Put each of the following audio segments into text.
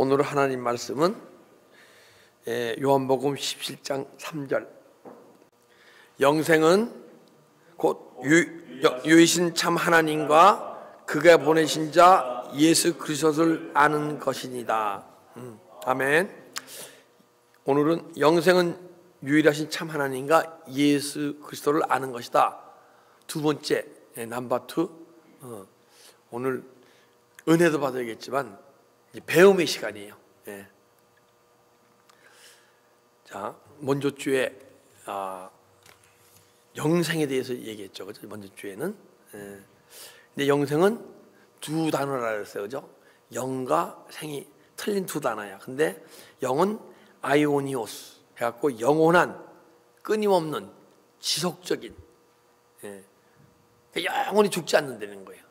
오늘 하나님 말씀은 요한복음 17장 3절. 영생은 곧 유이신 참 하나님과 그가 보내신 자 예수 그리스도를 아는 것이니다. 아멘. 오늘은 영생은 유일하신 참 하나님과 예수 그리스도를 아는 것이다. 두 번째, 넘버 투. 오늘 은혜도 받아야겠지만 배움의 시간이에요. 예. 자, 먼저 주에 영생에 대해서 얘기했죠, 그죠? 먼저 주에는. 예. 근데 영생은 두 단어라 그랬어요, 그죠? 영과 생이 틀린 두 단어야. 근데 영은 아이오니오스 해갖고 영원한, 끊임없는, 지속적인. 예. 그러니까 영원히 죽지 않는다는 거예요.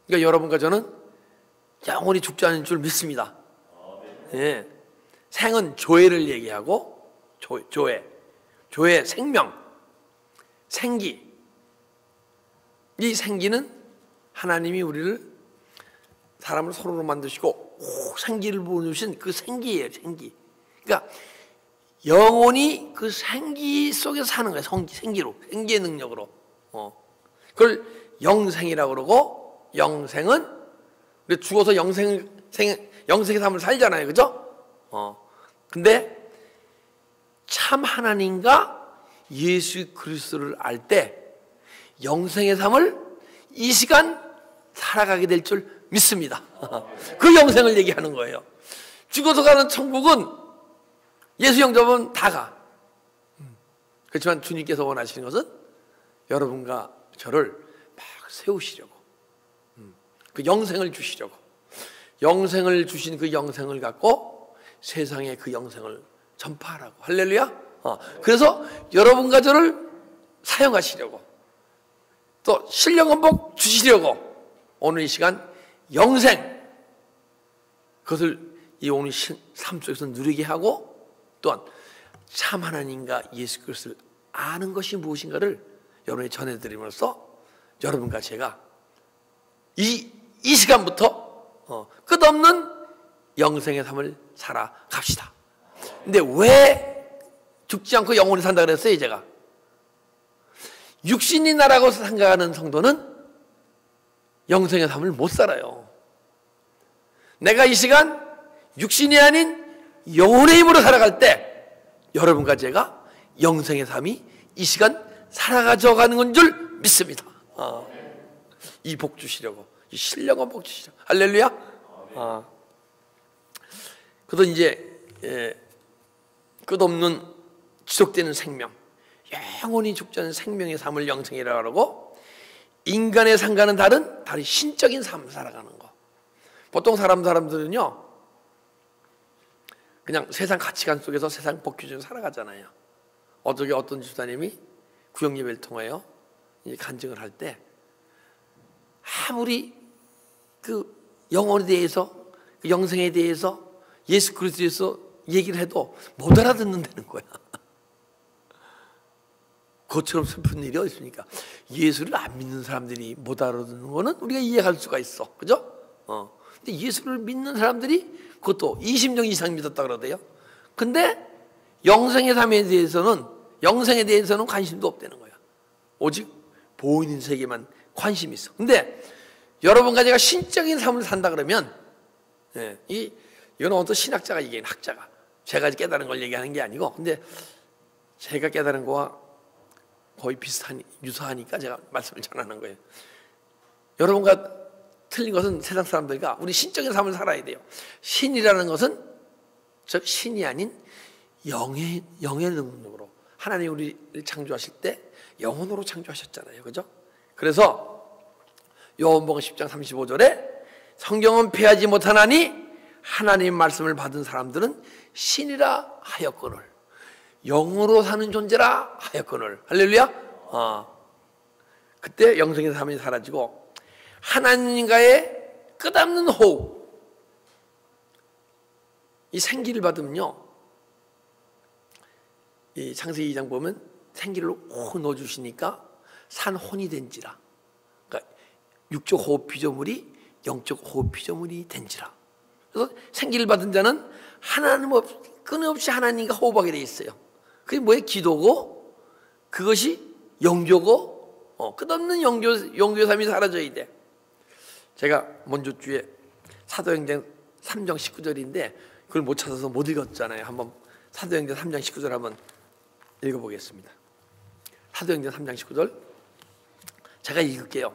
그러니까 여러분과 저는 영원히 죽지 않는 줄 믿습니다. 예. 생은 조회를 얘기하고, 조회, 생명, 생기. 이 생기는 하나님이 우리를, 사람을 손으로 만드시고 생기를 부어주신 그 생기예요, 생기. 그러니까 영원히 그 생기 속에서 사는 거예요, 생기로, 생기의 능력으로. 그걸 영생이라고 그러고, 영생은 우리 죽어서 영생의 삶을 살잖아요, 그죠? 근데 참 하나님과 예수 그리스도를 알 때 영생의 삶을 이 시간 살아가게 될 줄 믿습니다. 그 영생을 얘기하는 거예요. 죽어서 가는 천국은 예수 영접은 다 가. 그렇지만 주님께서 원하시는 것은 여러분과 저를 막 세우시려고, 그 영생을 주시려고, 영생을 주신 그 영생을 갖고 세상에 그 영생을 전파하라고. 할렐루야. 그래서 여러분과 저를 사용하시려고, 또 신령한복 주시려고 오늘 이 시간 영생, 그것을 이 오늘 삶 속에서 누리게 하고, 또한 참 하나님과 예수 그리스도를 아는 것이 무엇인가를 여러분에 전해드림으로써 여러분과 제가 이 시간부터 끝없는 영생의 삶을 살아갑시다. 근데 왜 죽지 않고 영원히 산다 그랬어요, 제가? 육신이 나라고 생각하는 성도는 영생의 삶을 못 살아요. 내가 이 시간 육신이 아닌 영혼의 힘으로 살아갈 때 여러분과 제가 영생의 삶이 이 시간 살아가져 가는 건 줄 믿습니다. 이 복 주시려고, 이 신령한 복 주시려고. 할렐루야. 그래서 이제 끝없는 지속되는 생명, 영원히 죽지 않는 생명의 삶을 영생이라고 하고, 인간의 삶과는 다른 신적인 삶을 살아가는 거. 보통 사람들은요, 그냥 세상 가치관 속에서 세상 법 기준으로 살아가잖아요. 어저께 어떤 집사님이 구역예배를 통하여 간증을 할 때, 아무리 그 영혼에 대해서, 그 영생에 대해서, 예수 그리스도에 대해서 얘기를 해도 못 알아듣는다는 거야. 그것처럼 슬픈 일이 어디 있습니까? 예수를 안 믿는 사람들이 못 알아듣는 거는 우리가 이해할 수가 있어, 그죠? 근데 예수를 믿는 사람들이 그것도 20년 이상 믿었다 그러대요. 근데 영생에 대해서는 관심도 없다는 거야. 오직 보이는 세계만 관심이 있어. 근데 여러분과 제가 신적인 삶을 산다 그러면, 이건 어떤 신학자가 얘기하는, 학자가 제가 깨달은 걸 얘기하는 게 아니고, 근데 제가 깨달은 거와 거의 유사하니까 제가 말씀을 전하는 거예요. 여러분과 틀린 것은 세상 사람들과 우리 신적인 삶을 살아야 돼요. 신이라는 것은 즉 신이 아닌 영의 능력으로, 하나님이 우리를 창조하실 때 영혼으로 창조하셨잖아요, 그죠? 그래서 요한복음 10장 35절에 성경은 폐하지 못하나니 하나님 말씀을 받은 사람들은 신이라 하였거늘, 영으로 사는 존재라 하였거늘. 할렐루야. 그때 영생의 삶이 사라지고 하나님과의 끝없는 호흡, 이 생기를 받으면요, 이 창세기 2장 보면 생기를 오 넣어주시니까 산혼이 된지라, 그러니까 육적 호흡 피조물이 영적 호흡 피조물이 된지라. 그래서 생기를 받은 자는 끊임없이 하나님과 호흡하게 돼 있어요. 그게 뭐예요? 기도고, 그것이 영교고, 끝없는 영교의 삶이 사라져야 돼. 제가 먼저 주에 사도행전 3장 19절인데 그걸 못 찾아서 못 읽었잖아요. 한번 사도행전 3장 19절 한번 읽어보겠습니다. 사도행전 3장 19절 제가 읽을게요.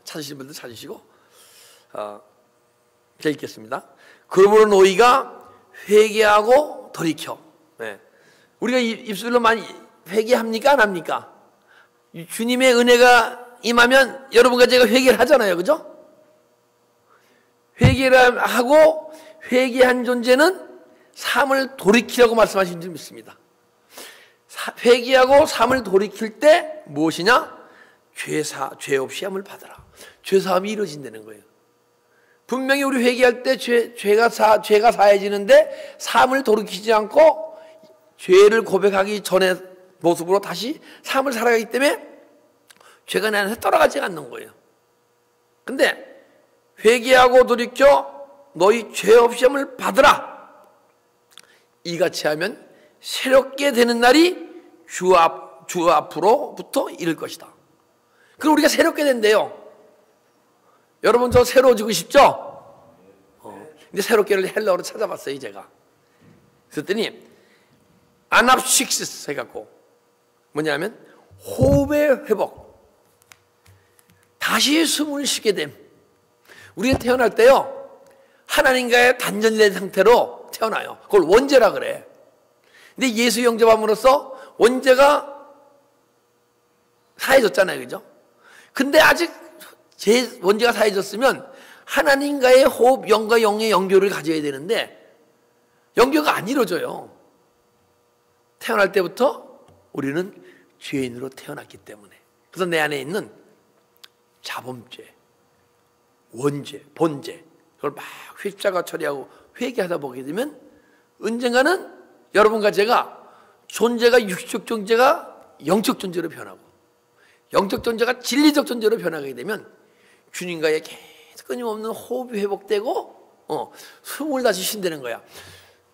찾으시는 분들 찾으시고 제가 읽겠습니다. 그러므로 너희가 회개하고 돌이켜. 네. 우리가 입술로 많이 회개합니까? 안 합니까? 주님의 은혜가 임하면 여러분과 제가 회개를 하잖아요. 그죠? 회개를 하고 회개한 존재는 삶을 돌이키라고 말씀하신 줄 믿습니다. 회개하고 삶을 돌이킬 때 무엇이냐? 죄 없이 함을 받아라. 죄사함이 이루어진다는 거예요. 분명히 우리 회개할 때 죄가 사해지는데 삶을 돌이키지 않고 죄를 고백하기 전의 모습으로 다시 삶을 살아가기 때문에 죄가 내 안에서 떠나가지 않는 거예요. 근데 회개하고 돌이켜 너희 죄 없이 함을 받으라. 이같이 하면 새롭게 되는 날이 주 앞으로부터 이를 것이다. 그럼 우리가 새롭게 된대요. 여러분 저 새로워지고 싶죠? 근데 새롭게를 헬라어로 찾아봤어요 제가. 그랬더니 아납식스 해갖고 뭐냐면 호흡의 회복, 다시 숨을 쉬게 됨. 우리가 태어날 때요 하나님과의 단절된 상태로 태어나요. 그걸 원죄라 그래. 근데 예수 영접함으로써 원죄가 사해졌잖아요. 그죠? 근데 아직 원죄가 사해졌으면 하나님과의 호흡, 영과 영의 연교를 가져야 되는데 연교가 안 이루어져요. 태어날 때부터 우리는 죄인으로 태어났기 때문에. 그래서 내 안에 있는 자범죄, 원죄, 본죄 그걸 막 십자가 처리하고 회개하다 보게 되면 언젠가는 여러분과 제가 존재가 육적 존재가 영적 존재로 변하고 영적 존재가 진리적 존재로 변하게 되면 주님과의 계속 끊임없는 호흡이 회복되고 숨을 다시 쉰다는 거야.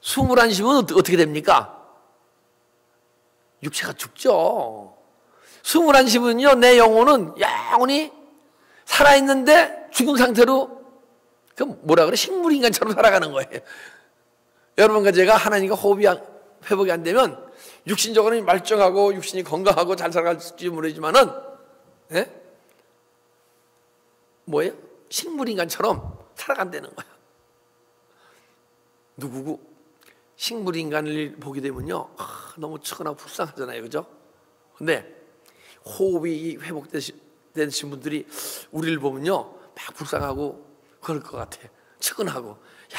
숨을 안 쉬면 어떻게 됩니까? 육체가 죽죠. 숨을 안 쉬면요 내 영혼은 영원히 살아있는데 죽은 상태로 그 뭐라 그래? 식물인간처럼 살아가는 거예요. 여러분과 제가 하나님과 호흡이 회복이 안 되면 육신적으로는 말쩡하고 육신이 건강하고 잘 살아갈지 모르지만은 뭐예요? 식물인간처럼 살아간다는 거야. 누구고 식물인간을 보게 되면요 너무 측은하고 불쌍하잖아요. 그죠? 근데 호흡이 회복되신 분들이 우리를 보면요 막 불쌍하고 그럴 것 같아. 측은하고 야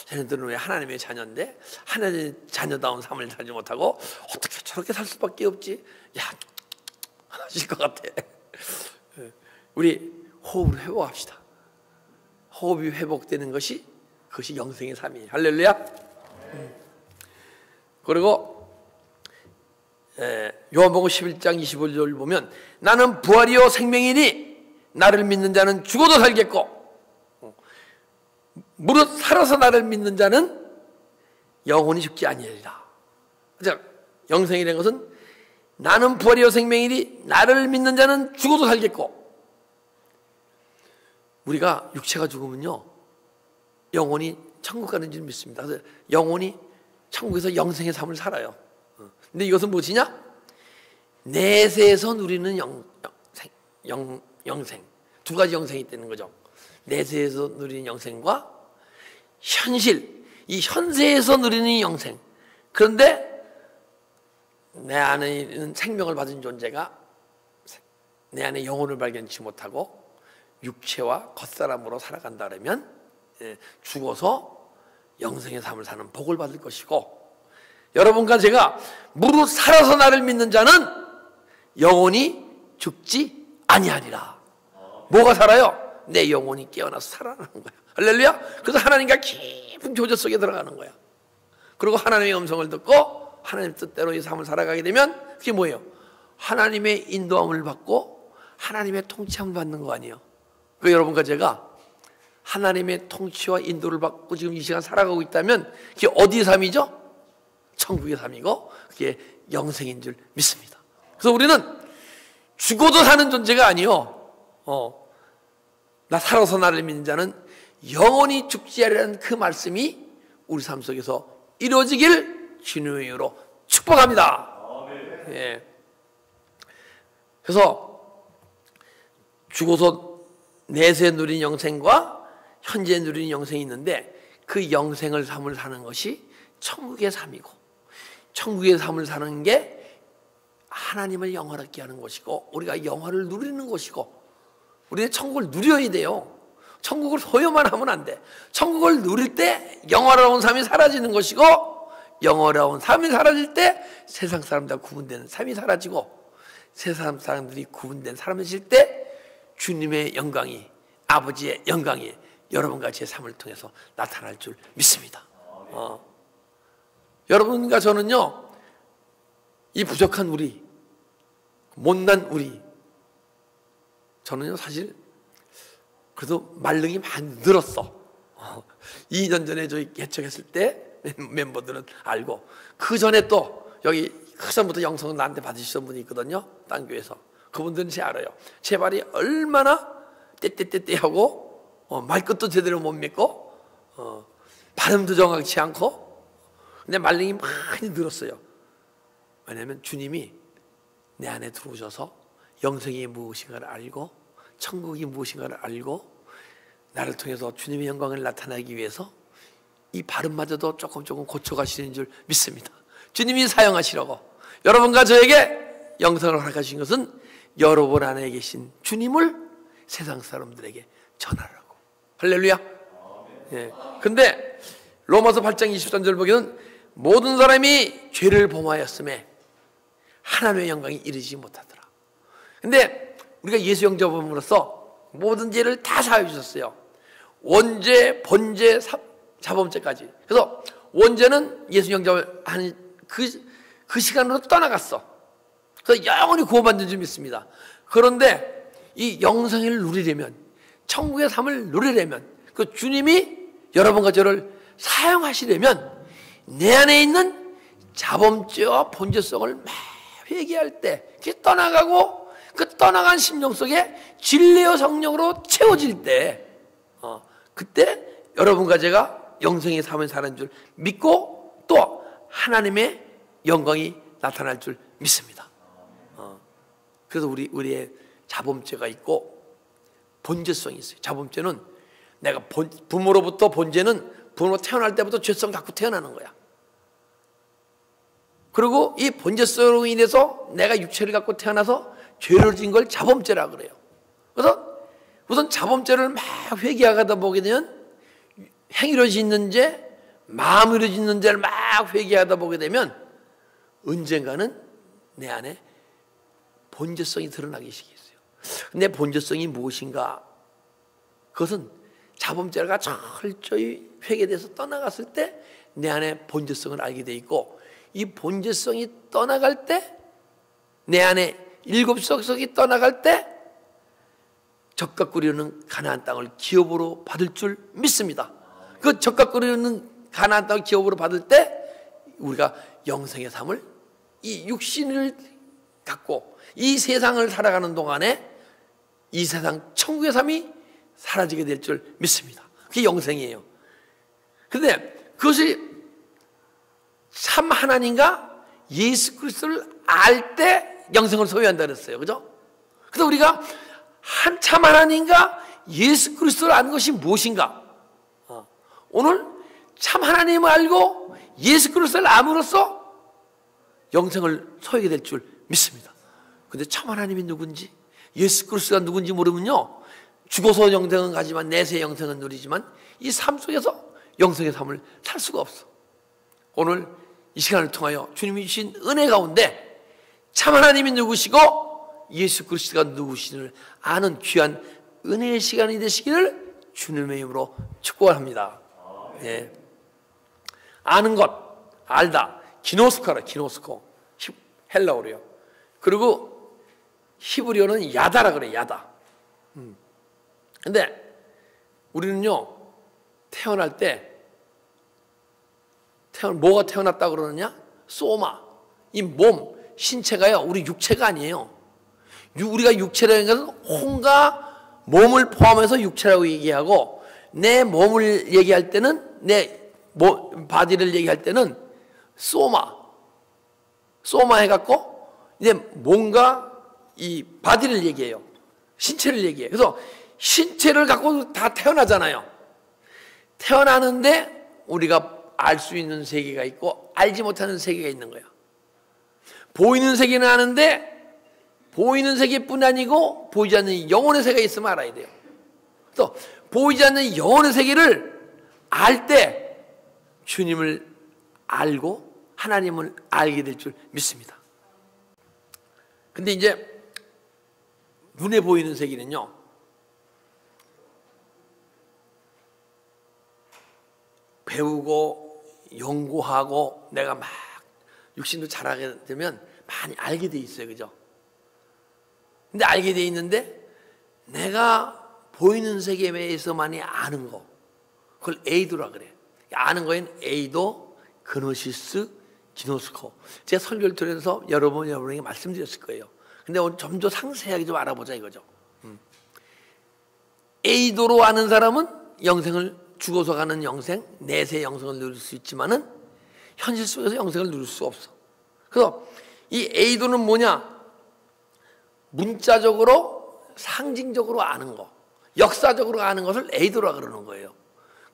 쟤네들은 왜 하나님의 자녀인데 하나님의 자녀다운 삶을 살지 못하고 어떻게 저렇게 살 수밖에 없지? 야 하실 것 같아. 우리 호흡을 회복합시다. 호흡이 회복되는 것이 그것이 영생의 삶이에요. 할렐루야. 그리고 요한복음 11장 25절 보면 나는 부활이요 생명이니 나를 믿는 자는 죽어도 살겠고 무릇 살아서 나를 믿는 자는 영원히 죽지 아니하리라. 자, 영생이라는 것은 나는 부활이요 생명이니 나를 믿는 자는 죽어도 살겠고 우리가 육체가 죽으면요 영원히 천국 가는 줄 믿습니다. 그래서 영원히 천국에서 영생의 삶을 살아요. 근데 이것은 무엇이냐? 내세에서 누리는 영생. 두 가지 영생이 있다는 거죠. 내세에서 누리는 영생과 현실, 이 현세에서 누리는 영생. 그런데 내 안에 있는 생명을 받은 존재가 내 안에 영혼을 발견치 못하고 육체와 겉사람으로 살아간다 그러면 죽어서 영생의 삶을 사는 복을 받을 것이고 여러분과 제가 무릇 살아서 나를 믿는 자는 영원히 죽지 아니하리라. 뭐가 살아요? 내 영혼이 깨어나서 살아나는 거야. 할렐루야. 그래서 하나님과 깊은 교제 속에 들어가는 거야. 그리고 하나님의 음성을 듣고 하나님 뜻대로 이 삶을 살아가게 되면 그게 뭐예요? 하나님의 인도함을 받고 하나님의 통치함을 받는 거 아니에요. 그 여러분과 제가 하나님의 통치와 인도를 받고 지금 이 시간 살아가고 있다면 그게 어디의 삶이죠? 천국의 삶이고 그게 영생인 줄 믿습니다. 그래서 우리는 죽어도 사는 존재가 아니요, 나 살아서 나를 믿는 자는 영원히 죽지 않으라는 그 말씀이 우리 삶 속에서 이루어지길 주님의 이름으로 축복합니다. 예. 그래서 죽어서 내세 누린 영생과 현재 누린 영생이 있는데 그 영생을 삶을 사는 것이 천국의 삶이고, 천국의 삶을 사는 게 하나님을 영화롭게 하는 것이고 우리가 영화를 누리는 것이고, 우리는 천국을 누려야 돼요. 천국을 소유만 하면 안 돼. 천국을 누릴 때 영화로운 삶이 사라지는 것이고, 영화로운 삶이 사라질 때 세상 사람들과 구분되는 삶이 사라지고, 세상 사람들이 구분된 사람이실 때 주님의 영광이, 아버지의 영광이 여러분과 제 삶을 통해서 나타날 줄 믿습니다. 여러분과 저는요, 이 부족한 우리, 못난 우리, 저는요 사실 그래도 말능이 많이 늘었어. 2년 전에 저희 개척했을 때 멤버들은 알고, 그 전에 또 여기 그 전부터 영성을 나한테 받으시던 분이 있거든요, 딴 교회에서. 그분들은 제 알아요. 제 말이 얼마나 떼떼떼떼하고 말끝도 제대로 못 믿고 발음도 정확치 않고, 근데 말능이 많이 늘었어요. 왜냐하면 주님이 내 안에 들어오셔서 영생이 무엇인가를 알고 천국이 무엇인가를 알고 나를 통해서 주님의 영광을 나타나기 위해서 이 발음마저도 조금 고쳐가시는 줄 믿습니다. 주님이 사용하시려고 여러분과 저에게 영생을 허락하신 것은 여러분 안에 계신 주님을 세상 사람들에게 전하라고. 할렐루야. 예. 근데 로마서 8장 23절 보기에는 모든 사람이 죄를 범하였음에 하나님의 영광이 이르지 못하더라. 근데 우리가 예수 영접함으로써 모든 죄를 다 사하여 주셨어요. 원죄, 번죄, 자범죄까지. 그래서 원죄는 예수 영접을 하는 그 시간으로 떠나갔어. 그래서 영원히 구원받는 줄 믿습니다. 그런데 이 영생을 누리려면, 천국의 삶을 누리려면, 그 주님이 여러분과 저를 사용하시려면 내 안에 있는 자범죄와 번죄성을 막 회개할 때, 그게 떠나가고 그 떠나간 심령 속에 진리의 성령으로 채워질 때, 그때 여러분과 제가 영생의 삶을 사는 줄 믿고 또 하나님의 영광이 나타날 줄 믿습니다. 그래서 우리의 자범죄가 있고 번죄성이 있어요. 자범죄는 내가 부모로부터, 번죄는 부모 태어날 때부터 죄성 갖고 태어나는 거야. 그리고 이 번죄성으로 인해서 내가 육체를 갖고 태어나서 죄를 진 걸 자범죄라 그래요. 그래서 우선 자범죄를 막 회개하다 보게 되면 행위로 짓는 죄, 마음으로 짓는 죄를 막 회개하다 보게 되면 언젠가는 내 안에 번죄성이 드러나기 시작했어요. 내 번죄성이 무엇인가? 그것은 자범죄가 철저히 회개돼서 떠나갔을 때 내 안에 번죄성을 알게 돼 있고, 이 번죄성이 떠나갈 때, 내 안에 일곱 석석이 떠나갈 때 적각 꾸리는 가나안 땅을 기업으로 받을 줄 믿습니다. 그 적각 꾸리는 가나안 땅을 기업으로 받을 때 우리가 영생의 삶을, 이 육신을 갖고 이 세상을 살아가는 동안에 이 세상 천국의 삶이 사라지게 될 줄 믿습니다. 그게 영생이에요. 그런데 그것이 참 하나님과 예수 그리스도를 알 때 영생을 소유한다 그랬어요. 그죠? 그래서 우리가 참 하나님과 예수 그리스도를 아는 것이 무엇인가? 오늘 참 하나님을 알고 예수 그리스도를 암으로써 영생을 소유하게 될 줄 믿습니다. 근데 참 하나님이 누군지, 예수 그리스도가 누군지 모르면요, 죽어서 영생은 가지만 내세 영생은 누리지만 이 삶 속에서 영생의 삶을 살 수가 없어. 오늘 이 시간을 통하여 주님이 주신 은혜 가운데 참 하나님이 누구시고 예수 그리스도가 누구신지를 아는 귀한 은혜의 시간이 되시기를 주님의 이름으로 축복합니다. 예. 아는 것, 알다, 기노스코라, 기노스코, 헬라어로요. 그리고 히브리어는 야다라 그래, 야다. 근데 우리는요, 태어날 때, 뭐가 태어났다 그러느냐? 소마. 이 몸, 신체가요, 우리 육체가 아니에요. 우리가 육체라는 것은 혼과 몸을 포함해서 육체라고 얘기하고, 내 몸을 얘기할 때는, 바디를 얘기할 때는 소마 해갖고, 이제 뭔가 이 바디를 얘기해요. 신체를 얘기해요. 그래서 신체를 갖고 다 태어나잖아요. 태어나는데 우리가 알 수 있는 세계가 있고 알지 못하는 세계가 있는 거야. 보이는 세계는 아는데 보이는 세계뿐 아니고 보이지 않는 영혼의 세계가 있으면 알아야 돼요. 그래서 보이지 않는 영혼의 세계를 알 때 주님을 알고 하나님을 알게 될 줄 믿습니다. 근데 이제 눈에 보이는 세계는요, 배우고 연구하고 내가 막 육신도 잘하게 되면 많이 알게 돼 있어요. 그죠? 근데 알게 돼 있는데 내가 보이는 세계에서만이 아는 거, 그걸 에이도라 그래. 아는 거엔 에이도, 그노시스, 기노스코. 제가 설교를 들으면서 여러분에게 말씀드렸을 거예요. 근데 오늘 좀 더 상세하게 좀 알아보자 이거죠. 에이도로 아는 사람은 영생을, 죽어서 가는 영생, 내세 영생을 누릴 수 있지만은 현실 속에서 영생을 누릴 수 없어. 그래서 이 에이도는 뭐냐? 문자적으로, 상징적으로 아는 거, 역사적으로 아는 것을 에이도라 그러는 거예요.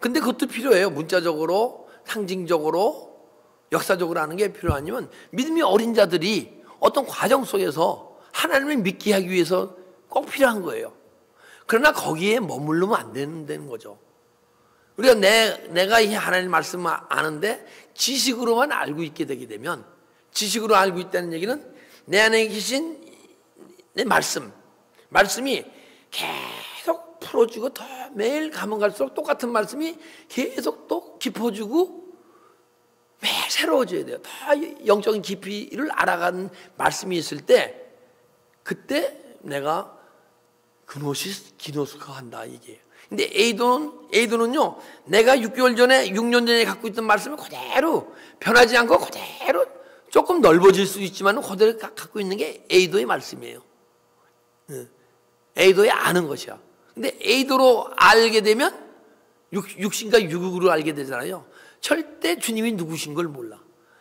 근데 그것도 필요해요. 문자적으로, 상징적으로, 역사적으로 아는 게 필요하냐면 믿음이 어린 자들이 어떤 과정 속에서 하나님을 믿게 하기 위해서 꼭 필요한 거예요. 그러나 거기에 머무르면 안 되는 거죠. 우리가 내가 이 하나님 말씀을 아는데 지식으로만 알고 있게 되게 되면, 지식으로 알고 있다는 얘기는 내 안에 계신 내 말씀이 계속 풀어주고 더 매일 가면 갈수록 똑같은 말씀이 계속 또 깊어지고 매일 새로워져야 돼요. 더 영적인 깊이를 알아가는 말씀이 있을 때 그때 내가 그노시스, 기노스카 한다 이게. 근데 에이도는요, 내가 6개월 전에, 6년 전에 갖고 있던 말씀을 그대로 변하지 않고 그대로 조금 넓어질 수 있지만 그대로 갖고 있는 게 에이도의 말씀이에요. 에이도의 아는 것이야. 근데 에이도로 알게 되면 육신과 육으로 알게 되잖아요. 절대 주님이 누구신 걸 몰라.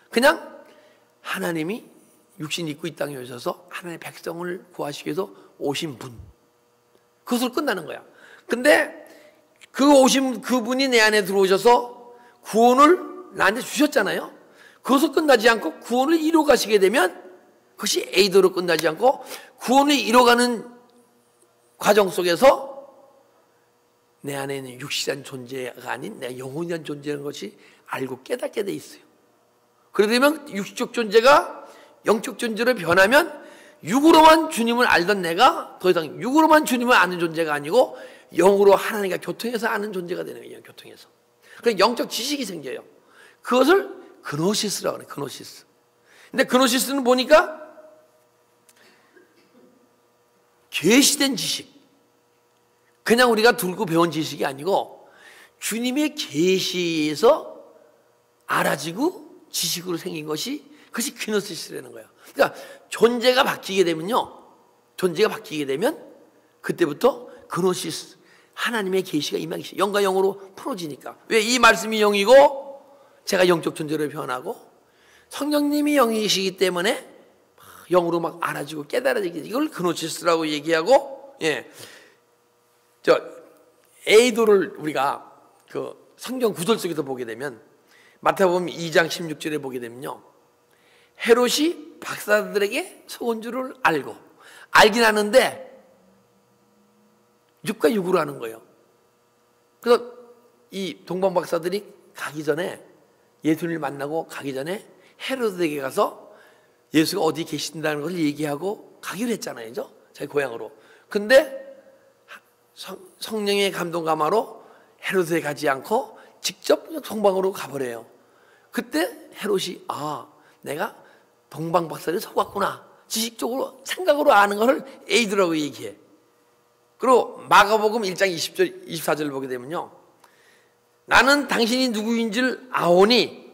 그냥 하나님이 육신 입고 이 땅에 오셔서 하나님의 백성을 구하시기 위해서 오신 분, 그것으로 끝나는 거야. 근데 그 오신 그분이 내 안에 들어오셔서 구원을 나한테 주셨잖아요. 그것으로 끝나지 않고 구원을 이루어 가시게 되면 그것이 에이도로 끝나지 않고 구원을 이루어가는 과정 속에서 내 안에 있는 육신한 존재가 아닌 내 영혼이란 존재라는 것이 알고 깨닫게 돼 있어요. 그러게 되면 육적 존재가 영적 존재로 변하면 육으로만 주님을 알던 내가 더 이상 육으로만 주님을 아는 존재가 아니고 영으로 하나님과 교통해서 아는 존재가 되는 거예요. 교통해서. 그래서 영적 지식이 생겨요. 그것을 그노시스라고 그래요. 그노시스. 근데 그노시스는 보니까 계시된 지식, 그냥 우리가 들고 배운 지식이 아니고 주님의 계시에서 알아지고 지식으로 생긴 것이, 그것이 그노시스라는 거예요. 그러니까 존재가 바뀌게 되면요, 존재가 바뀌게 되면 그때부터 그노시스, 하나님의 계시가 임하기 시작. 영과 영으로 풀어지니까. 왜? 이 말씀이 영이고 제가 영적 존재로 변하고 성령님이 영이시기 때문에 영으로 막 알아지고 깨달아지기, 이걸 그노시스라고 얘기하고, 예, 에이도를 우리가 그 성경 구절 속에서 보게 되면 마태복음 2장 16절에 보게 되면요, 헤롯이 박사들에게 속은 줄을 알긴 하는데 육과 육으로 하는 거예요. 그래서 이 동방 박사들이 가기 전에, 예수님을 만나고 가기 전에 헤롯에게 가서 예수가 어디 계신다는 것을 얘기하고 가기로 했잖아요. 그죠? 자기 고향으로. 근데 성령의 감동 감화로 헤롯에 가지 않고 직접 동방으로 가버려요. 그때 헤롯이 내가 동방 박사를 속았구나, 지식적으로 생각으로 아는 것을 에이드라고 얘기해. 그리고 마가복음 1장 20절, 24절을 보게 되면요. 나는 당신이 누구인 줄 아오니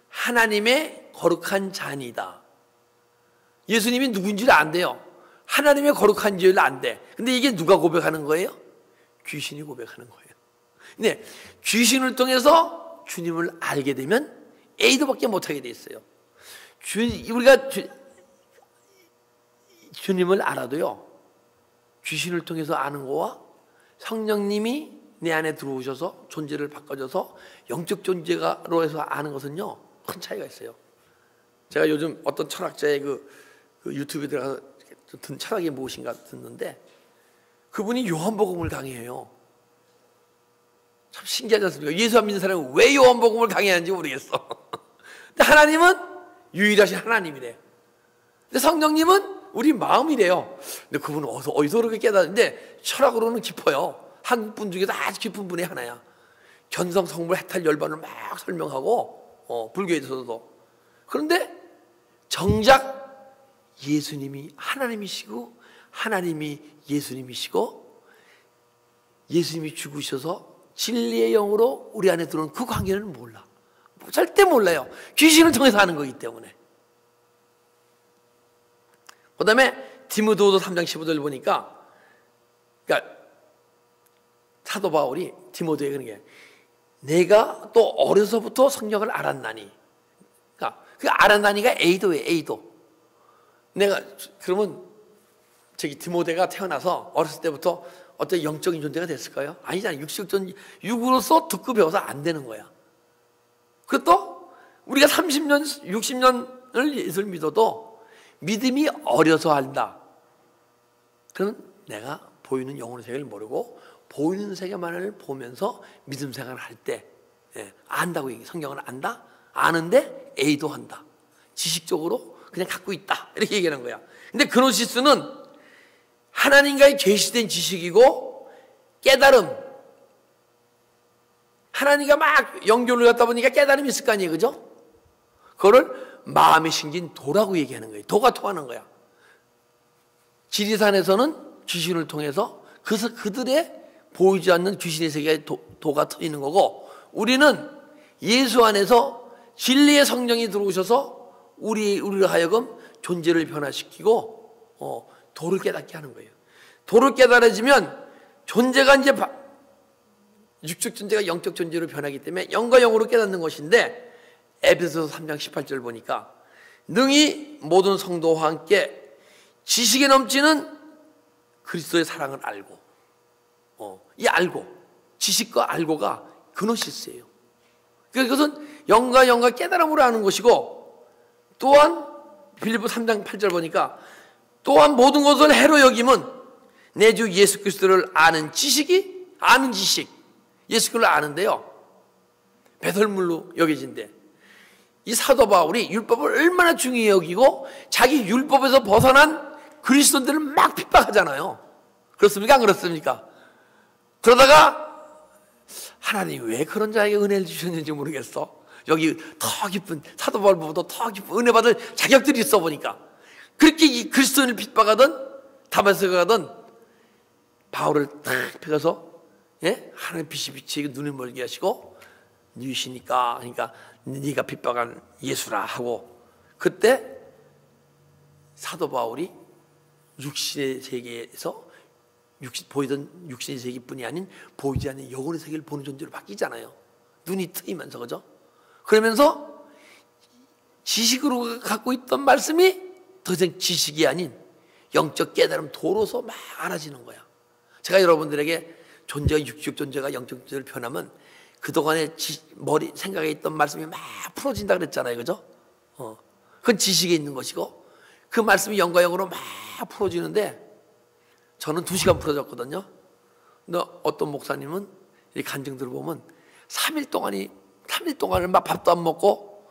하나님의 거룩한 자니이다. 예수님이 누구인 줄 안돼요. 하나님의 거룩한 자를 안돼. 근데 이게 누가 고백하는 거예요? 귀신이 고백하는 거예요. 근데 귀신을 통해서 주님을 알게 되면 A도밖에 못하게 돼 있어요. 우리가 주님을 알아도요, 귀신을 통해서 아는 거와 성령님이 내 안에 들어오셔서 존재를 바꿔줘서 영적 존재가로 해서 아는 것은요, 큰 차이가 있어요. 제가 요즘 어떤 철학자의 그 유튜브에 들어가서 든 철학이 무엇인가 듣는데, 그분이 요한복음을 강의해요. 참 신기하지 않습니까? 예수 안 믿는 사람은 왜 요한복음을 강의하는지 모르겠어. 근데 하나님은 유일하신 하나님이래. 근데 성령님은 우리 마음이래요. 근데 그분은 어디서 그렇게 깨닫는데 철학으로는 깊어요. 한국 분 중에서 아주 깊은 분이 하나야. 견성, 성불, 해탈, 열반을 막 설명하고 불교에서도. 그런데 정작 예수님이 하나님이시고 하나님이 예수님이시고 예수님이 죽으셔서 진리의 영으로 우리 안에 들어온 그 관계는 몰라. 절대 몰라요. 귀신을 통해서 하는 거기 때문에. 그 다음에 디모데후서 3장 15절 보니까, 그러니까 사도 바울이 디모데에게 그런 게, 내가 또 어려서부터 성령을 알았나니. 그러니까 그 알았나니가 A도예요. A도. 내가 그러면 저기 디모데가 태어나서 어렸을 때부터 어떤 영적인 존재가 됐을까요? 아니잖아요. 육으로서 듣고 배워서 안 되는 거야. 그리고 또 우리가 30년, 60년을 예수를 믿어도 믿음이 어려서 한다. 그럼 내가 보이는 영혼의 세계를 모르고 보이는 세계만을 보면서 믿음 생활을 할 때 안다고 얘기해. 성경을 안다? 아는데 A도 한다. 지식적으로 그냥 갖고 있다. 이렇게 얘기하는 거야. 근데 그노시스는 하나님과의 계시된 지식이고 깨달음. 하나님과 막 연결을 갖다 보니까 깨달음이 있을 거 아니에요. 그죠? 그거를 마음에 심긴 도라고 얘기하는 거예요. 도가 통하는 거야. 지리산에서는 귀신을 통해서 그들의 보이지 않는 귀신의 세계에 도가 터지는 거고, 우리는 예수 안에서 진리의 성령이 들어오셔서 우리로 하여금 존재를 변화시키고 도를 깨닫게 하는 거예요. 도를 깨달아지면 존재가 이제 육적 존재가 영적 존재로 변하기 때문에 영과 영으로 깨닫는 것인데, 에베소서 3장 18절 보니까 능히 모든 성도와 함께 지식에 넘치는 그리스도의 사랑을 알고, 이 알고, 지식과 알고가 그노시스예요. 그것은 영과 깨달음으로 아는 것이고, 또한 빌립보 3장 8절 보니까 또한 모든 것을 해로 여김은 내 주 예수 그리스도를 아는 지식이, 아는 지식, 예수 그리스도를 아는데요, 배설물로 여겨진대. 이 사도 바울이 율법을 얼마나 중요히 여기고 자기 율법에서 벗어난 그리스도인들을 막 핍박하잖아요. 그렇습니까? 안 그렇습니까? 그러다가 하나님 왜 그런 자에게 은혜를 주셨는지 모르겠어. 여기 더 깊은, 사도 바울보다 더 깊은 은혜 받을 자격들이 있어 보니까 그렇게 이 그리스도인을 핍박하던 다마스에 가던 바울을 딱 펴서 하나님 빛이 비치게 눈을 멀게 하시고 누이시니까, 그러니까 네가 핍박한 예수라 하고, 그때 사도 바울이 육신의 세계에서 보이던 육신의 세계뿐이 아닌 보이지 않는 영혼의 세계를 보는 존재로 바뀌잖아요. 눈이 트이면서. 그죠? 그러면서 지식으로 갖고 있던 말씀이 더 이상 지식이 아닌 영적 깨달음 도로서 막 알아지는 거야. 제가 여러분들에게 존재가 육적 존재가 영적 존재를 변하면 그동안에 머리 생각에 있던 말씀이 막 풀어진다 그랬잖아요. 그죠? 그건 지식에 있는 것이고, 그 말씀이 영과 영으로 막 풀어지는데 저는 2시간 풀어졌거든요. 근데 어떤 목사님은 이 간증들을 보면 3일 동안을 막 밥도 안 먹고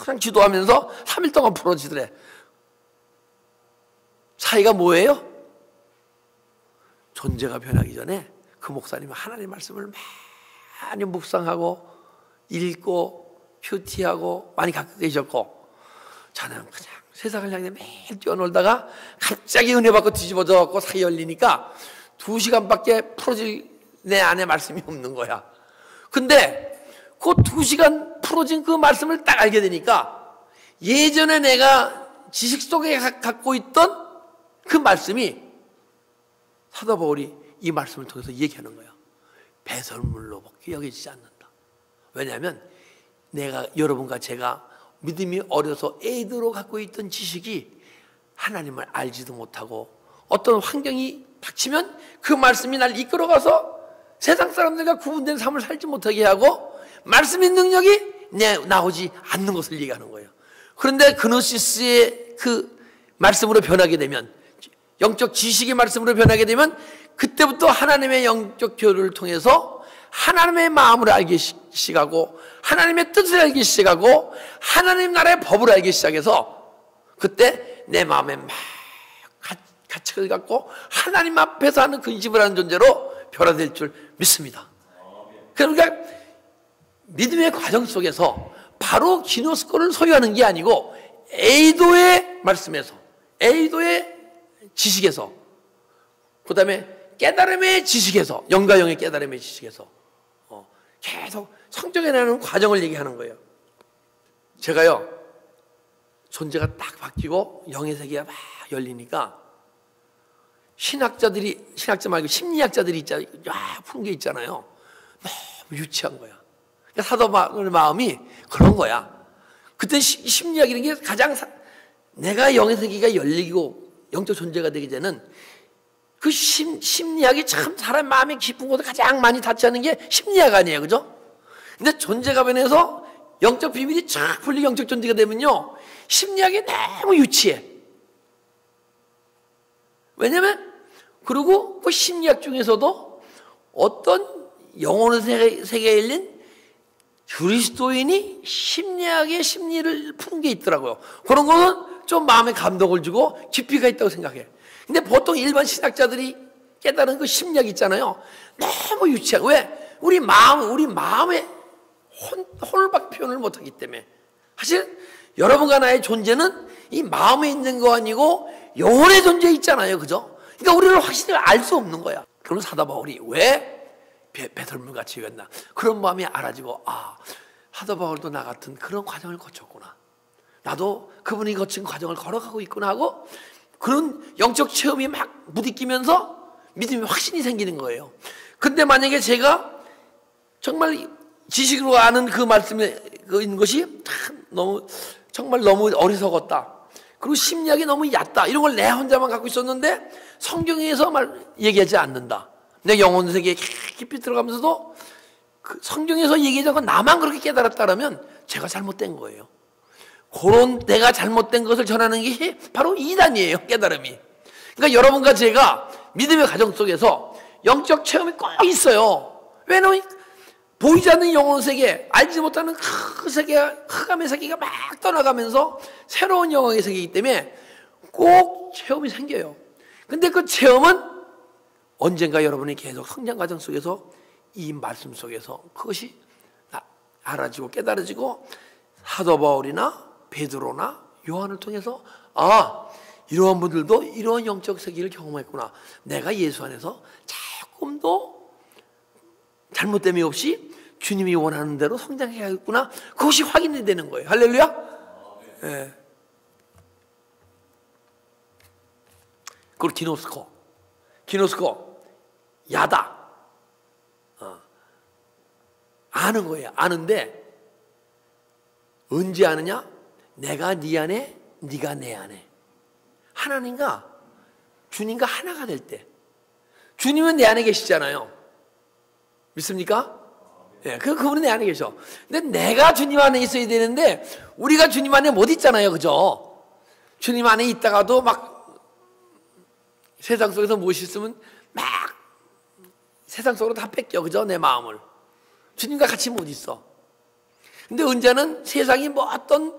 그냥 기도하면서 3일 동안 풀어지더래. 사이가 뭐예요? 존재가 변하기 전에 그 목사님은 하나님의 말씀을 많이 묵상하고 읽고 큐티하고 많이 갖고 계셨고, 저는 그냥 세상을 향해 매일 뛰어놀다가 갑자기 은혜 받고 뒤집어져 갖고 사이 열리니까 2시간밖에 풀어질 내 안에 말씀이 없는 거야. 근데 그 2시간 풀어진 그 말씀을 딱 알게 되니까 예전에 내가 지식 속에 갖고 있던 그 말씀이 사도 바울이 이 말씀을 통해서 얘기하는 거야. 배설물로밖에 여기지 않는다. 왜냐하면 내가 여러분과 제가 믿음이 어려서 애들로 갖고 있던 지식이 하나님을 알지도 못하고 어떤 환경이 닥치면 그 말씀이 날 이끌어가서 세상 사람들과 구분된 삶을 살지 못하게 하고 말씀의 능력이 나오지 않는 것을 얘기하는 거예요. 그런데 그노시스의 그 말씀으로 변하게 되면, 영적 지식의 말씀으로 변하게 되면 그때부터 하나님의 영적 교류를 통해서 하나님의 마음을 알기 시작하고 하나님의 뜻을 알기 시작하고 하나님 나라의 법을 알기 시작해서 그때 내 마음에 막 가책을 갖고 하나님 앞에서 하는 근심을 하는 존재로 변화될 줄 믿습니다. 그러니까 믿음의 과정 속에서 바로 기노스코를 소유하는 게 아니고 에이도의 말씀에서, 에이도의 지식에서, 그 다음에 깨달음의 지식에서, 영과 영의 깨달음의 지식에서 계속 성장해나가는 과정을 얘기하는 거예요. 제가요, 존재가 딱 바뀌고 영의 세계가 막 열리니까 신학자 말고 심리학자들이 푸는 게 있잖아요. 너무 유치한 거야. 그러니까 사도 바울의 마음이 그런 거야. 그때 심리학이라는 게 가장 내가 영의 세계가 열리고 영적 존재가 되기 전에는 그 심리학이 참 사람 마음이 깊은 곳에 가장 많이 닿지 게 심리학 아니에요, 그죠? 근데 존재가 변해서 영적 비밀이 쫙 풀리고 영적 존재가 되면요, 심리학이 너무 유치해. 왜냐면 그리고 그 심리학 중에서도 어떤 영혼의 세계에 열린 그리스도인이 심리학의 심리를 푼 게 있더라고요. 그런 거는 좀 마음에 감동을 주고 깊이가 있다고 생각해. 근데 보통 일반 신학자들이 깨달은 그 심리학 있잖아요. 너무 유치하고, 왜? 우리 마음에 혼을밖에 표현을 못하기 때문에. 사실 여러분과 나의 존재는 이 마음에 있는 거 아니고 영혼의 존재에 있잖아요, 그죠? 그러니까 우리를 확실히 알 수 없는 거야. 그럼 사도 바울이 왜 배설물같이 여겼나? 그런 마음이 알아지고, 사도 바울도 나 같은 그런 과정을 거쳤구나. 나도 그분이 거친 과정을 걸어가고 있구나 하고 그런 영적 체험이 막 부딪히면서 믿음이 확신이 생기는 거예요. 근데 만약에 제가 정말 지식으로 아는 그 말씀에 있는 것이 정말 너무 어리석었다, 그리고 심리학이 너무 얕다, 이런 걸 내 혼자만 갖고 있었는데 성경에서 얘기하지 않는다. 내 영혼 세계에 깊이 들어가면서도 그 성경에서 얘기하지 않고 나만 그렇게 깨달았다면 제가 잘못된 거예요. 그런 내가 잘못된 것을 전하는 게 바로 이단이에요, 깨달음이. 그러니까 여러분과 제가 믿음의 과정 속에서 영적 체험이 꼭 있어요. 왜냐면 보이지 않는 영혼 세계, 알지 못하는 그 세계가, 흑암의 세계가 막 떠나가면서 새로운 영혼의 세계이기 때문에 꼭 체험이 생겨요. 근데 그 체험은 언젠가 여러분이 계속 성장 과정 속에서 이 말씀 속에서 그것이 알아지고 깨달아지고 사도 바울이나 베드로나 요한을 통해서 이러한 분들도 이러한 영적 세계를 경험했구나. 내가 예수 안에서 조금도 잘못됨이 없이 주님이 원하는 대로 성장해야겠구나. 그것이 확인이 되는 거예요. 할렐루야. 네. 그리고 기노스코 야다. 아는 거예요. 아는데 언제 아느냐? 내가 네 안에, 네가 내 안에. 하나님과 주님과 하나가 될 때. 주님은 내 안에 계시잖아요. 믿습니까? 예, 그분은 내 안에 계셔. 근데 내가 주님 안에 있어야 되는데 우리가 주님 안에 못 있잖아요, 그죠? 주님 안에 있다가도 막 세상 속에서 무엇이 있으면 막 세상 속으로 다 뺏겨, 그죠? 내 마음을. 주님과 같이 못 있어. 근데 은자는 세상이 뭐 어떤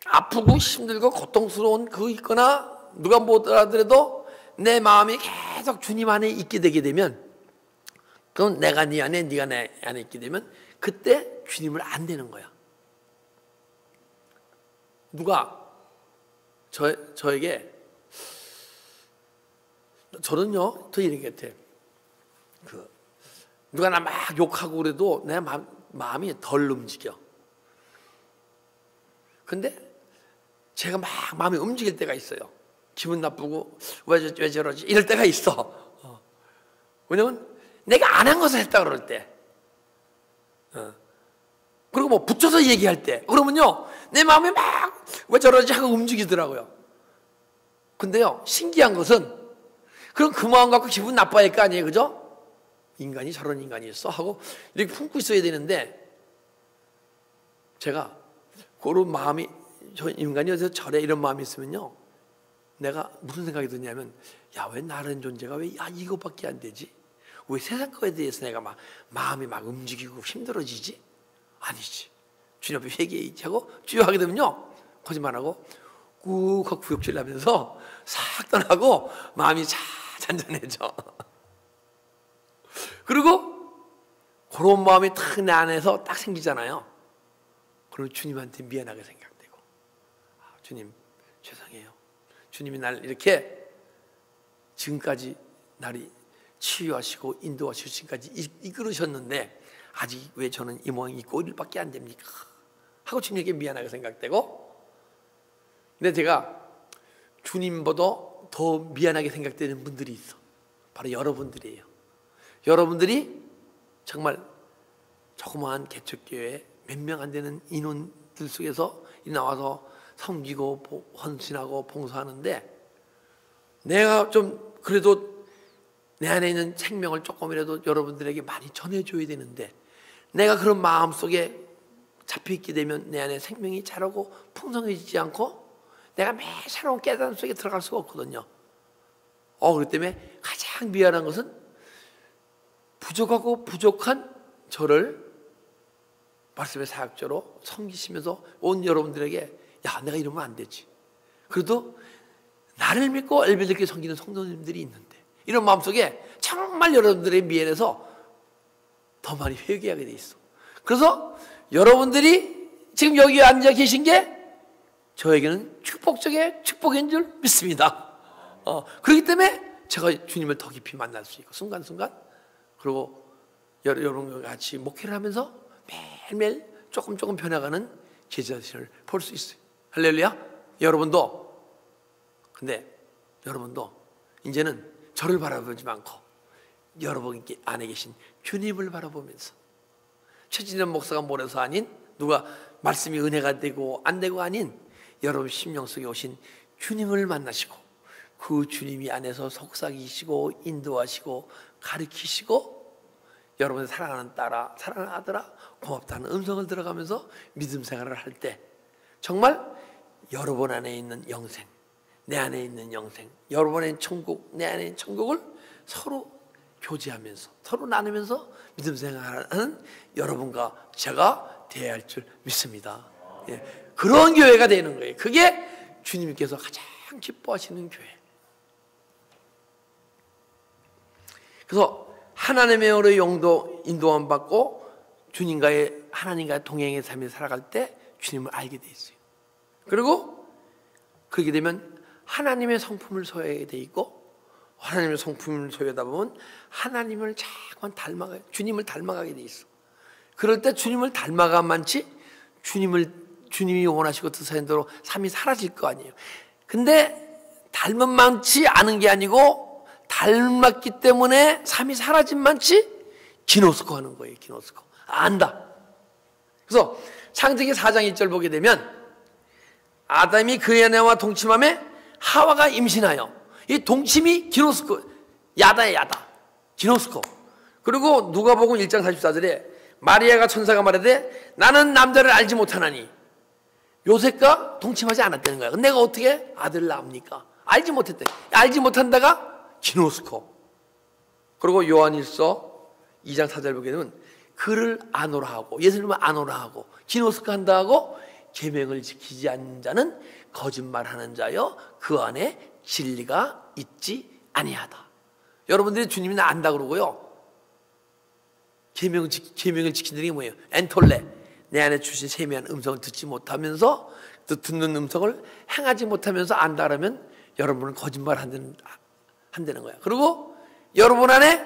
아프고 힘들고 고통스러운 그 있거나 누가 뭐더라도 내 마음이 계속 주님 안에 있게 되게 되면, 그럼 내가 네 안에, 네가 내 안에 있게 되면 그때 주님을 안 되는 거야. 누가 저에게 저는요 더 이런 게 같아. 누가 나 막 욕하고 그래도 내 마음이 덜 움직여. 근데 제가 막 마음이 움직일 때가 있어요. 기분 나쁘고 왜 저러지 이럴 때가 있어. 왜냐면 내가 안 한 것을 했다 그럴 때, 그리고 뭐 붙여서 얘기할 때, 그러면요 내 마음이 막 왜 저러지 하고 움직이더라고요. 근데요 신기한 것은 그럼 그 마음 갖고 기분 나빠할 거 아니에요, 그죠? 인간이 저런 인간이 있어 하고 이렇게 품고 있어야 되는데, 제가 그런 마음이, 저 인간이 어디서 저래 이런 마음이 있으면요 내가 무슨 생각이 드냐면, 야 왜 나라는 존재가 왜 이거밖에 안 되지? 왜 세상 거에 대해서 내가 막 마음이 막 움직이고 힘들어지지? 아니지, 주님 앞에 회개해야지 하고 쭉 하게 되면요 거짓말하고 꾹 하고 구역질 나면서 싹 떠나고 마음이 잔잔해져. 그리고 그런 마음이 딱 내 안에서 딱 생기잖아요. 그럼 주님한테 미안하게 생각되고, 주님 죄송해요. 주님이 날 이렇게 지금까지 나를 치유하시고 인도하시고 지금까지 이끌으셨는데 아직 왜 저는 이 모양이 꼴밖에 안 됩니까? 하고 주님에게 미안하게 생각되고, 근데 제가 주님보다 더 미안하게 생각되는 분들이 있어. 바로 여러분들이에요. 여러분들이 정말 조그마한 개척교회 몇 명 안 되는 인원들 속에서 나와서 섬기고 헌신하고 봉사하는데, 내가 좀 그래도 내 안에 있는 생명을 조금이라도 여러분들에게 많이 전해줘야 되는데, 내가 그런 마음속에 잡혀있게 되면 내 안에 생명이 자라고 풍성해지지 않고 내가 매 새로운 깨달음 속에 들어갈 수가 없거든요. 그렇기 때문에 가장 미안한 것은 부족하고 부족한 저를 말씀의 사역자로 섬기시면서 온 여러분들에게, 야 내가 이러면 안 되지, 그래도 나를 믿고 엘베드께 섬기는 성도님들이 있는데, 이런 마음속에 정말 여러분들의 미안해서 더 많이 회개하게 돼 있어. 그래서 여러분들이 지금 여기 앉아 계신 게 저에게는 축복적인 축복인 줄 믿습니다. 그렇기 때문에 제가 주님을 더 깊이 만날 수 있고, 순간순간, 그리고 여러분과 같이 목회를 하면서 매일매일 조금 변해가는 제 자신을 볼 수 있어요. 할렐루야. 여러분도, 근데 여러분도 이제는 저를 바라보지 않고 여러분 안에 계신 주님을 바라보면서, 최진현 목사가 뭐래서 아닌, 누가 말씀이 은혜가 되고 안 되고 아닌, 여러분 심령 속에 오신 주님을 만나시고 그 주님이 안에서 속삭이시고 인도하시고 가르치시고, 여러분의 사랑하는 딸아, 사랑하는 아들아, 고맙다는 음성을 들어가면서 믿음 생활을 할 때, 정말 여러분 안에 있는 영생, 내 안에 있는 영생, 여러분 안에 있는 천국, 내 안에 있는 천국을 서로 교제하면서, 서로 나누면서 믿음 생활하는 여러분과 제가 되어야 할 줄 믿습니다. 그런 교회가 되는 거예요. 그게 주님께서 가장 기뻐하시는 교회. 그래서 하나님의 영으로 인도함 받고 주님과의, 하나님과의 동행의 삶을 살아갈 때 주님을 알게 돼 있어요. 그리고 그렇게 되면 하나님의 성품을 소유하게 돼 있고, 하나님의 성품을 소유하다 보면 하나님을 자꾸만 닮아가요. 주님을 닮아가게 돼 있어. 그럴 때 주님을 닮아가만치 주님이 원하시고 뜻하는 대로 삶이 사라질 거 아니에요. 근데 닮은 만치 않은 게 아니고, 닮았기 때문에 삶이 사라진 만치 기노스코 하는 거예요. 기노스코. 안다. 그래서 창세기 4장 1절 보게 되면, 아담이 그의 아내와 동침함에 하와가 임신하여, 이 동침이 기노스코, 야다의 야다, 기노스코. 그리고 누가복음 1장 44절에 마리아가 천사가 말하되 나는 남자를 알지 못하나니, 요셉과 동침하지 않았다는 거야. 내가 어떻게 아들을 낳습니까? 알지 못했대. 알지 못한다가 기노스코. 그리고 요한일서 2장 4절 보게 되면 그를 아노라 하고, 예수님을 아노라 하고, 기노스코 한다 하고, 계명을 지키지 않는 자는 거짓말하는 자여 그 안에 진리가 있지 아니하다. 여러분들이 주님이 나 안다 그러고요, 계명을 지킨다는 게 뭐예요? 엔톨레, 내 안에 주신 세미한 음성을 듣지 못하면서, 듣는 음성을 행하지 못하면서 안다 그러면 여러분은 거짓말하는 한다는 거야. 그리고 여러분 안에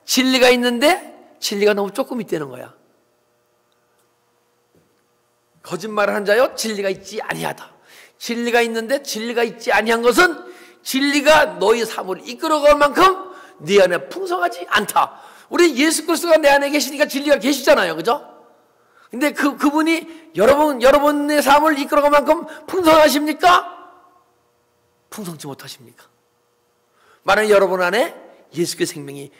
진리가 있는데 진리가 너무 조금 있다는 거야. 거짓말을 한 자여 진리가 있지 아니하다. 진리가 있는데 진리가 있지 아니한 것은 진리가 너희 삶을 이끌어갈 만큼 네 안에 풍성하지 않다. 우리 예수 그리스도가 내 안에 계시니까 진리가 계시잖아요. 그죠? 근데 그분이 여러분의 삶을 이끌어갈 만큼 풍성하십니까? 풍성치 못하십니까? 만약 여러분 안에 예수의 생명이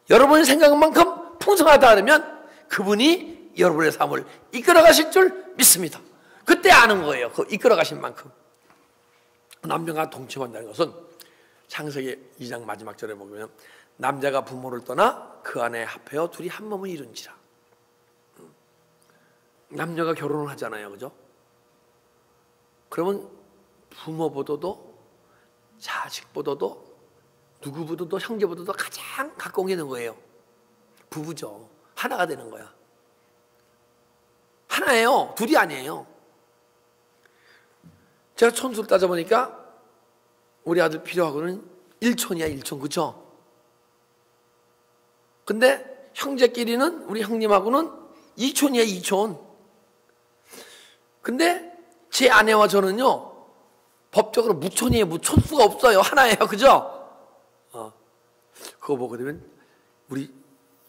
여러분의 생각만큼 풍성하다 그러면 그분이 여러분의 삶을 이끌어 가실 줄 믿습니다. 그때 아는 거예요. 그 이끌어 가신 만큼. 남녀가 동침한다는 것은 창세기 2장 마지막 절에 보면 남자가 부모를 떠나 그 안에 합하여 둘이 한 몸을 이룬지라. 남녀가 결혼을 하잖아요. 그죠? 그러면 부모보다도 자식보다도 누구보다도 형제보다도 가장 가까운 게 있는 거예요. 부부죠. 하나가 되는 거야. 하나예요. 둘이 아니에요. 제가 촌수를 따져보니까 우리 아들 필요하고는 1촌이야 1촌. 그렇죠? 근데 형제끼리는 우리 형님하고는 2촌이야 2촌. 근데 제 아내와 저는요 법적으로 무촌이에요. 무촌수가 없어요. 하나예요. 그죠? 그거 보게 되면 우리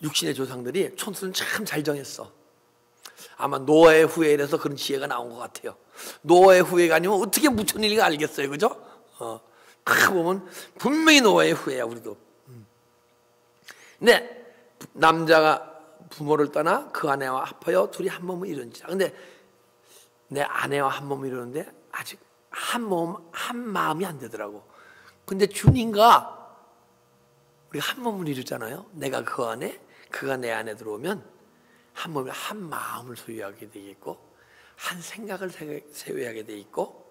육신의 조상들이 촌수는 참 잘 정했어. 아마 노아의 후예라서 그런 지혜가 나온 것 같아요. 노아의 후예가 아니면 어떻게 무촌일인가 알겠어요. 그죠? 딱 보면 분명히 노아의 후예야 우리도. 근데 남자가 부모를 떠나 그 아내와 합하여 둘이 한 몸을 이룬지라. 근데 내 아내와 한 몸을 이루는데 아직 한 몸, 한 마음이 안 되더라고. 근데 주님과 우리가 한 몸을 이루잖아요. 내가 그 안에, 그가 내 안에 들어오면 한 몸에 한 마음을 소유하게 되겠고, 한 생각을 세워하게 돼 있고,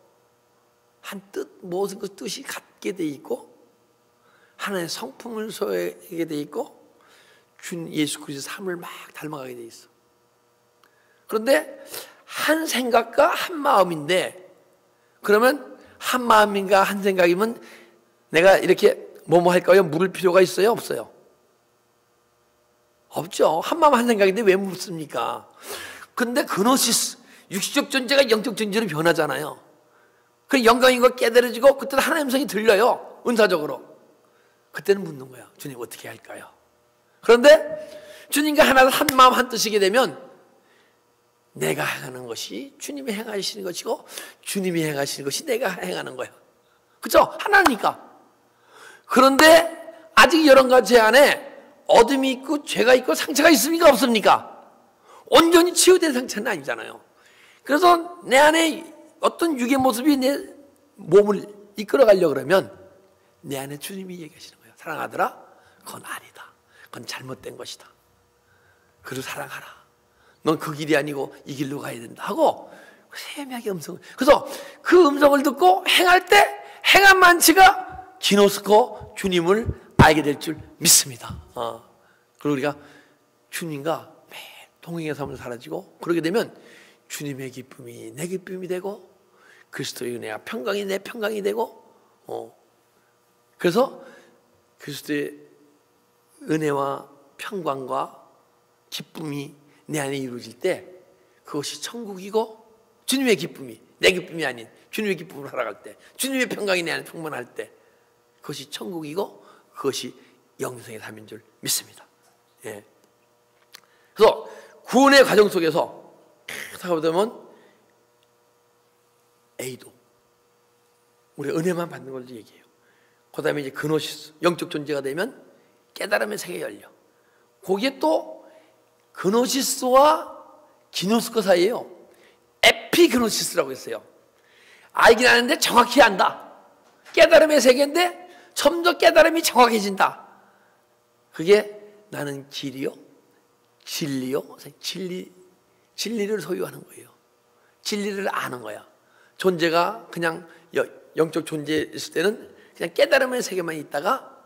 한 뜻, 모든 그 뜻이 같게 돼 있고, 하나의 성품을 소유하게 돼 있고, 준 예수 그리스도의 삶을 막 닮아가게 돼 있어. 그런데 한 생각과 한 마음인데, 그러면 한 마음인가 한 생각이면 내가 이렇게 뭐뭐 할까요? 물을 필요가 있어요? 없어요? 없죠. 한 마음 한 생각인데 왜 묻습니까? 근데 그노시스, 육시적 존재가 영적 존재로 변하잖아요. 그 영광인과 깨달아지고 그때는 하나님의 음성이 들려요. 은사적으로. 그때는 묻는 거야. 주님 어떻게 할까요? 그런데 주님과 하나로 한 마음 한 뜻이게 되면 내가 행하는 것이 주님이 행하시는 것이고 주님이 행하시는 것이 내가 행하는 거예요. 그렇죠? 하나니까. 그런데 아직 여러분과 제 안에 어둠이 있고 죄가 있고 상처가 있습니까? 없습니까? 온전히 치유된 상처는 아니잖아요. 그래서 내 안에 어떤 육의 모습이 내 몸을 이끌어 가려고 그러면 내 안에 주님이 얘기하시는 거예요. 사랑하더라? 그건 아니다. 그건 잘못된 것이다. 그를 사랑하라. 넌 그 길이 아니고 이 길로 가야 된다 하고 세미하게 음성을. 그래서 그 음성을 듣고 행할 때 행한 만치가 기노스코 주님을 알게 될 줄 믿습니다. 그리고 우리가 주님과 매일 동행의 삶을 살아지고 그러게 되면 주님의 기쁨이 내 기쁨이 되고 그리스도의 은혜와 평강이 내 평강이 되고 그래서 그리스도의 은혜와 평강과 기쁨이 내 안에 이루어질 때 그것이 천국이고 주님의 기쁨이 내 기쁨이 아닌 주님의 기쁨을 살아갈 때 주님의 평강이 내 안에 충만할 때 그것이 천국이고 그것이 영생의 삶인 줄 믿습니다. 예. 그래서 구원의 과정 속에서 살아보면 A도 우리 은혜만 받는 걸 얘기해요. 그 다음에 이제 그노시스 영적 존재가 되면 깨달음의 세계가 열려. 거기에 또 그노시스와 기노스코 사이에요. 에피그노시스라고 있어요. 알긴 아는데 정확히 안다. 깨달음의 세계인데 점점 깨달음이 정확해진다. 그게 나는 길이요, 진리요, 진리를 소유하는 거예요. 진리를 아는 거야. 존재가 그냥 영적 존재였을 때는 그냥 깨달음의 세계만 있다가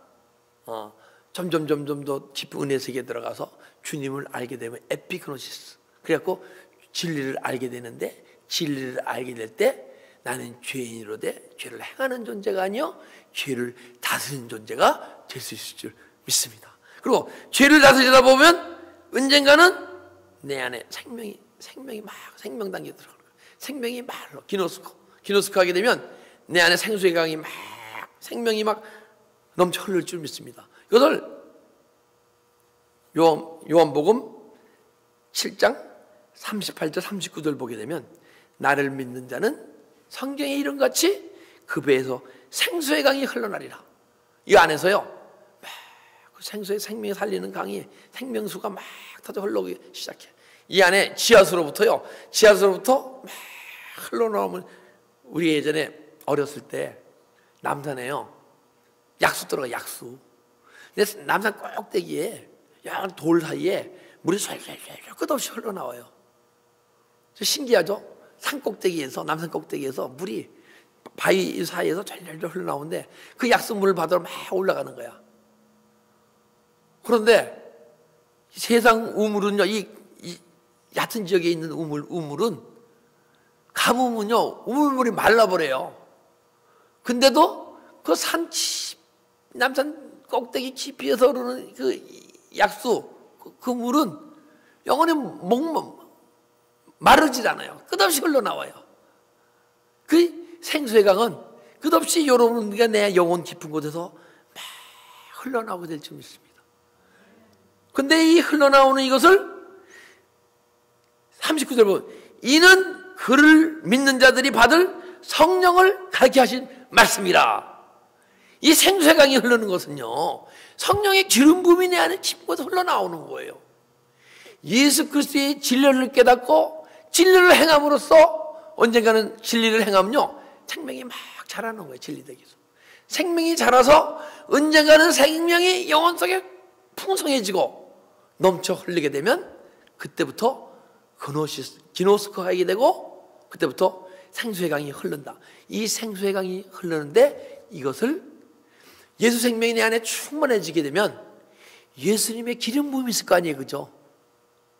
점점 더 깊은 은혜 세계에 들어가서 주님을 알게 되면 에피그노시스. 그래갖고 진리를 알게 되는데 진리를 알게 될 때 나는 죄인이로되 죄를 행하는 존재가 아니요 죄를 다스리는 존재가 될 수 있을 줄 믿습니다. 그리고 죄를 다스리다 보면 언젠가는 내 안에 생명이 막 생명단계에 들어가는 거예요. 생명이 말로 기노스코 하게 되면 내 안에 생수의 강이 막 생명이 막 넘쳐 흐를 줄 믿습니다. 이것을 요한복음 7장 38절 39절 보게 되면 나를 믿는 자는 성경의 이름같이 그 배에서 생수의 강이 흘러나리라. 이 안에서요 그 생수의 생명이 살리는 강이 생명수가 막 터져 흘러오기 시작해. 이 안에 지하수로부터 막 흘러나오면, 우리 예전에 어렸을 때 남산에요 약수 들어가, 약수. 근데 남산 꼭대기에 돌 사이에 물이 촤촤촤 끝없이 흘러나와요. 신기하죠? 남산 꼭대기에서 물이 바위 사이에서 촤촤촤 흘러나오는데 그 약수물을 받으러 막 올라가는 거야. 그런데 세상 우물은요, 이 얕은 지역에 있는 우물은 가뭄은요 우물물이 말라버려요. 근데도 그 남산 꼭대기 깊이에서 흐르는 그 약수, 그 물은 영원히 마르질 않아요. 끝없이 흘러나와요. 그 생수의 강은 끝없이 여러분과 내 영혼 깊은 곳에서 막 흘러나오게 될 줄 믿습니다. 근데 이 흘러나오는 이것을 39절 보면 이는 그를 믿는 자들이 받을 성령을 가르쳐 하신 말씀이라. 이 생수의 강이 흐르는 것은요 성령의 기름 부음이 내 안에 깊은 곳에서 흘러나오는 거예요. 예수 그리스도의 진리를 깨닫고 진리를 행함으로써 언젠가는 진리를 행하면요 생명이 막 자라는 거예요. 진리되기서 생명이 자라서 언젠가는 생명이 영혼 속에 풍성해지고 넘쳐 흘리게 되면 그때부터 기노스코가 하게 되고 그때부터 생수의 강이 흐른다. 이 생수의 강이 흐르는데 이것을 예수 생명이 내 안에 충만해지게 되면 예수님의 기름 부음이 있을 거 아니에요, 그죠?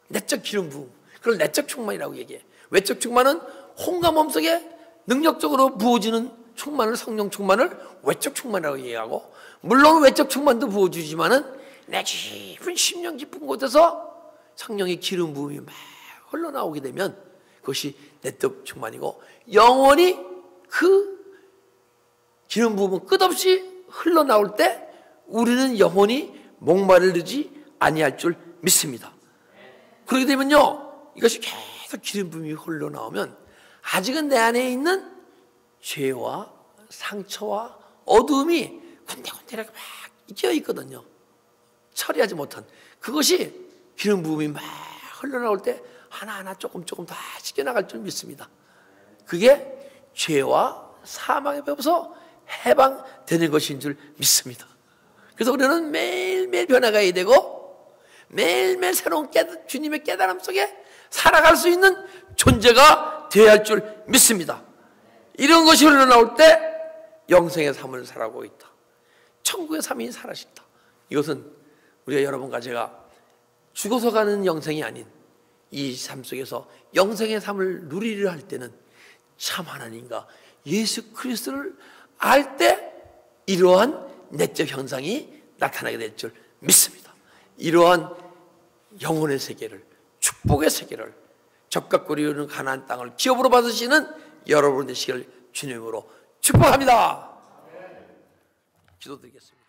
내적 기름 부음, 그걸 내적 충만이라고 얘기해. 외적 충만은 혼과 몸속에 능력적으로 부어지는 충만을, 성령 충만을 외적 충만이라고 얘기하고, 물론 외적 충만도 부어주지만은 내 깊은 심령 깊은 곳에서 성령의 기름 부음이 막 흘러나오게 되면 그것이 내적 충만이고, 영원히 그 기름 부음은 끝없이 흘러나올 때 우리는 영원히 목마르지 아니할 줄 믿습니다. 그렇게 되면요 이것이 계속 기름 부음이 흘러나오면 아직은 내 안에 있는 죄와 상처와 어두움이 군데군데하게 막 끼어 있거든요. 처리하지 못한 그것이 기름 부음이 막 흘러나올 때 하나하나 조금 다 씻겨나갈 줄 믿습니다. 그게 죄와 사망에 배워서 해방되는 것인 줄 믿습니다. 그래서 우리는 매일매일 변화가야 되고 매일매일 새로운 주님의 깨달음 속에 살아갈 수 있는 존재가 되어야 할 줄 믿습니다. 이런 것이 흘러나올 때 영생의 삶을 살아가고 있다. 천국의 삶이 살아신다. 이것은 우리가 여러분과 제가 죽어서 가는 영생이 아닌 이 삶 속에서 영생의 삶을 누리려 할 때는 참 하나님과 예수 그리스도를 알 때 이러한 내적 현상이 나타나게 될 줄 믿습니다. 이러한 영혼의 세계를, 축복의 세계를, 적과 꿀이 흐르는 가나안 땅을 기업으로 받으시는 여러분 되시기를 주님으로 축복합니다. 기도드리겠습니다.